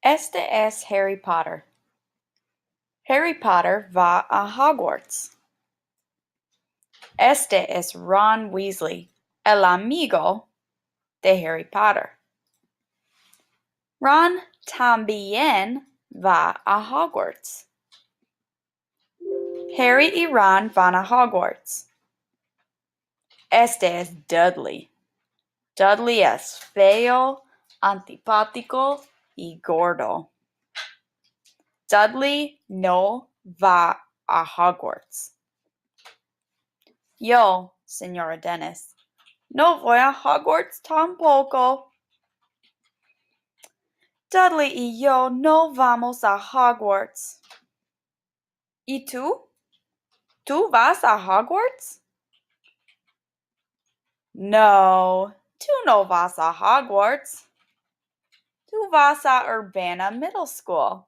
Este es Harry Potter. Harry Potter va a Hogwarts. Este es Ron Weasley, el amigo de Harry Potter. Ron también va a Hogwarts. Harry y Ron van a Hogwarts. Este es Dudley. Dudley es feo, antipático y gordo. Dudley no va a Hogwarts. Yo, señora Dennis, no voy a Hogwarts tampoco. Dudley y yo no vamos a Hogwarts. ¿Y tú? ¿Tú vas a Hogwarts? No, tú no vas a Hogwarts. Tú vas a Urbana Middle School.